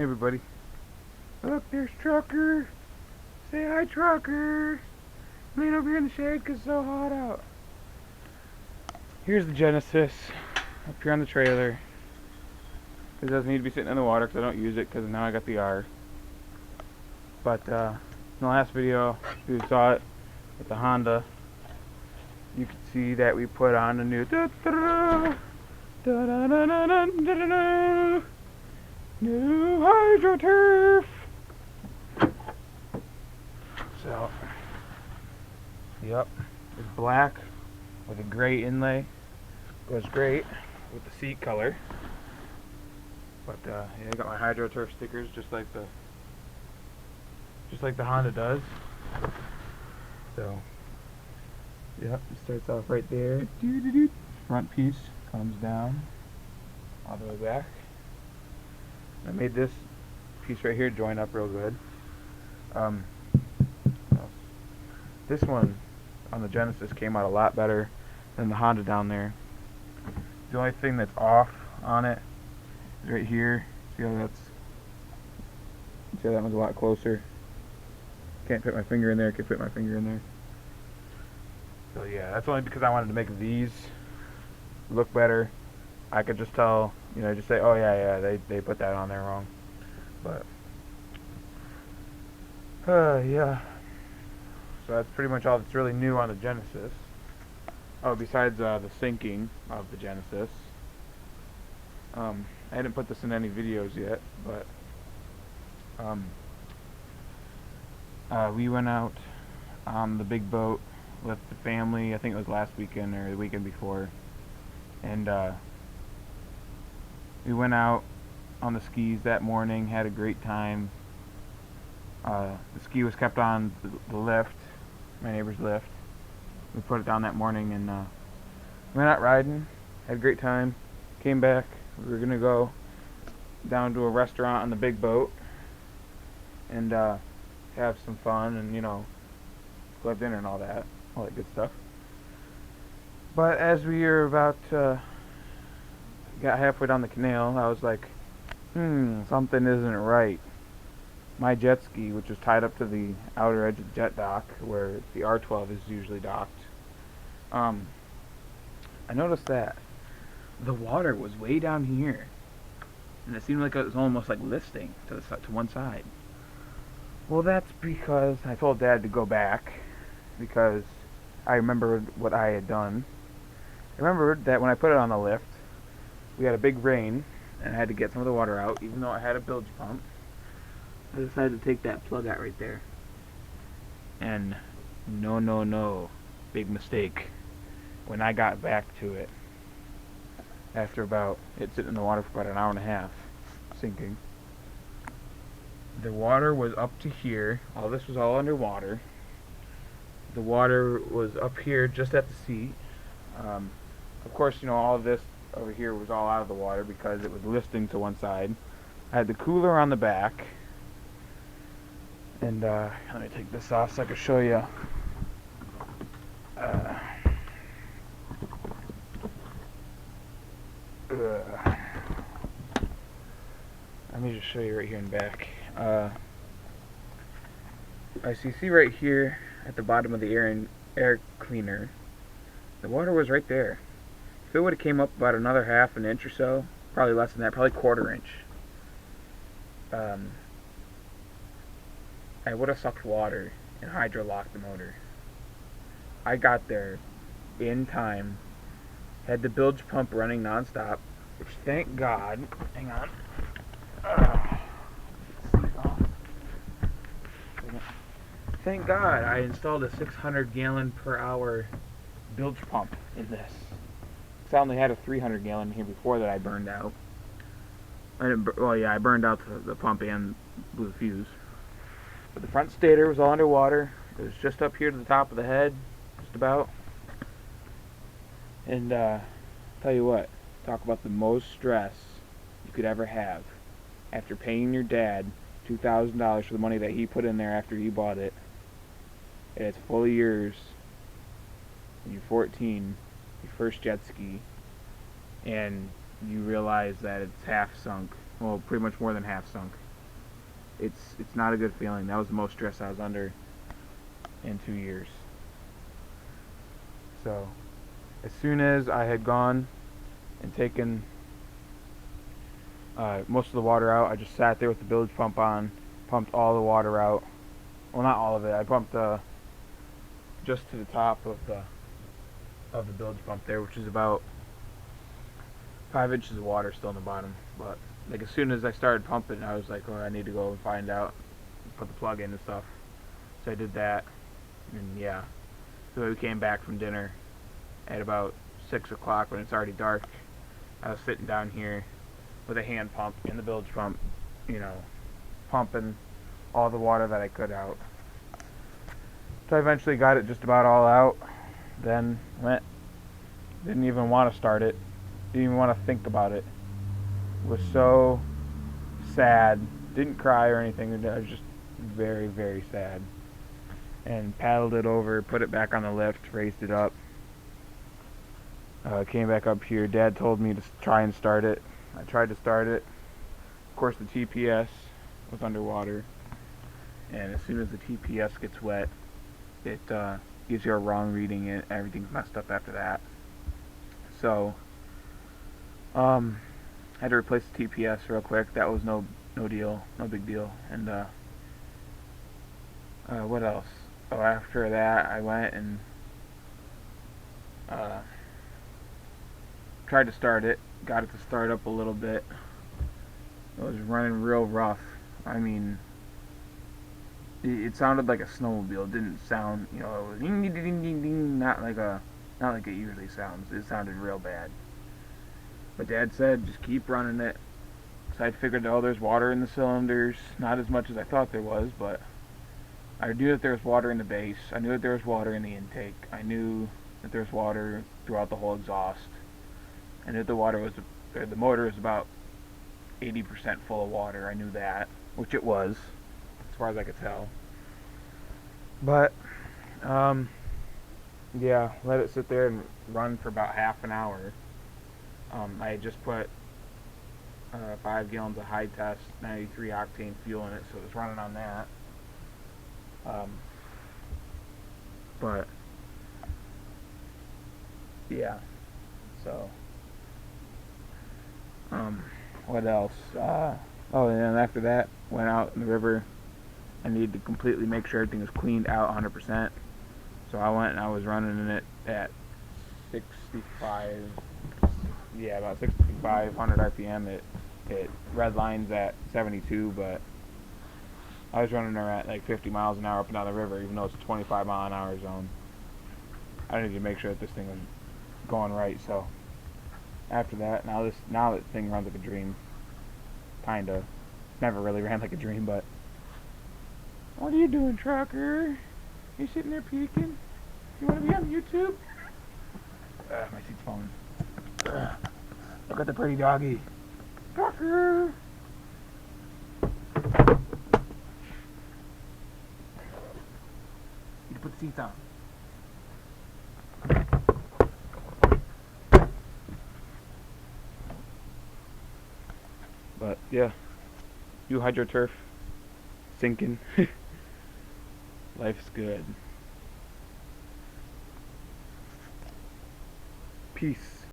Hey everybody. Look, there's Trucker. Say hi, Trucker. Lean over here in the shade because it's so hot out. Here's the Genesis up here on the trailer. It doesn't need to be sitting in the water because I don't use it because now I got the R. But in the last video, if you saw it with the Honda, you could see that we put on a new new HydroTurf. So, yep, it's black with a gray inlay. Goes great with the seat color. But yeah, I got my HydroTurf stickers just like the Honda does. So, yep, it starts off right there. Front piece comes down all the way back. I made this piece right here join up real good. This one on the Genesis came out a lot better than the Honda down there. The only thing that's off on it is right here. See how that one's a lot closer. Can't fit my finger in there. Can fit my finger in there. So yeah, that's only because I wanted to make these look better. I could just tell, just say, oh yeah, they put that on there wrong. But yeah. So that's pretty much all that's really new on the Genesis. Oh, besides the sinking of the Genesis. I hadn't put this in any videos yet, but we went out on the big boat with the family. I think it was last weekend or the weekend before, and we went out on the skis that morning, had a great time. The ski was kept on the lift, my neighbor's lift. We put it down that morning and went out riding, had a great time, came back. We were going to go down to a restaurant on the big boat and have some fun and, go have dinner and all that good stuff. But as we were about got halfway down the canal, I was like, something isn't right. My jet ski, which was tied up to the outer edge of the jet dock where the R12 is usually docked, I noticed that the water was way down here, and it seemed like it was almost like listing to one side. Well, that's because I told Dad to go back because I remembered what I had done. I remembered that when I put it on the lift, we had a big rain and I had to get some of the water out, even though I had a bilge pump. I decided to take that plug out right there. And no, big mistake. When I got back to it, after it sitting in the water for about an hour and a half, sinking, the water was up to here. All this was all underwater. The water was up here just at the seat. Of course, all of this over here was all out of the water because it was listing to one side. I had the cooler on the back. And let me take this off so I can show you. Let me just show you right here in back. As you see right here at the bottom of the air cleaner, the water was right there. If it would have came up about another half an inch or so, probably less than that, probably quarter inch, I would have sucked water and hydro-locked the motor. I got there in time, had the bilge pump running non-stop, which thank God, hang on, thank God I installed a 600 gallon per hour bilge pump in this. I only had a 300 gallon here before that I burned out. I burned out the pump and blew the fuse. But the front stator was all underwater. It was just up here to the top of the head, just about. And tell you what, talk about the most stress you could ever have after paying your dad $2,000 for the money that he put in there after he bought it. And it's fully yours. And you're 14, your first jet ski, and you realize that it's half sunk. Well, pretty much more than half sunk. it's not a good feeling. That was the most stress I was under in 2 years. So as soon as I had gone and taken most of the water out, I just sat there with the bilge pump on, pumped all the water out. Well, not all of it. I pumped just to the top of the bilge pump there, which is about 5 inches of water still in the bottom. But like as soon as I started pumping, I was like, oh, I need to go and find out, put the plug in and stuff. So I did that, and yeah. So we came back from dinner at about 6 o'clock when it's already dark. I was sitting down here with a hand pump and the bilge pump, pumping all the water that I could out. So I eventually got it just about all out. Then didn't even want to start it. Didn't even want to think about it. Was so sad. Didn't cry or anything. I was just very, very sad. And paddled it over, put it back on the lift, raised it up. Came back up here. Dad told me to try and start it. I tried to start it. Of course, the TPS was underwater. And as soon as the TPS gets wet, it gives you a wrong reading and everything's messed up after that. So, I had to replace the TPS real quick. That was no deal, no big deal. And what else? Oh, after that, I went and tried to start it. Got it to start up a little bit. It was running real rough. I mean, it sounded like a snowmobile. It didn't sound, it was ding ding ding ding ding, not like it usually sounds. It sounded real bad. But Dad said just keep running it. So I figured, oh, there's water in the cylinders. Not as much as I thought there was, but I knew that there was water in the base. I knew that there was water in the intake. I knew that there was water throughout the whole exhaust. I knew the motor was about 80% full of water. I knew that, which it was, as far as I could tell. But, yeah, let it sit there and run for about half an hour. I had just put 5 gallons of high test 93 octane fuel in it, so it was running on that. But yeah, so what else? Oh, and then after that, went out in the river. I needed to completely make sure everything was cleaned out 100%. So I went and I was running it at 65, yeah, about 6,500 RPM. It red lines at 72, but I was running her at like 50 miles an hour up and down the river, even though it's a 25 mile an hour zone. I needed to make sure that this thing was going right. So after that, now that thing runs like a dream. Kinda. Never really ran like a dream, but what are you doing, trucker? You sitting there peeking? You want to be on YouTube? My seat's falling. Look at the pretty doggy. Trucker! You put the seats on. But yeah, you hydroturf, sinking. Life's good. Peace.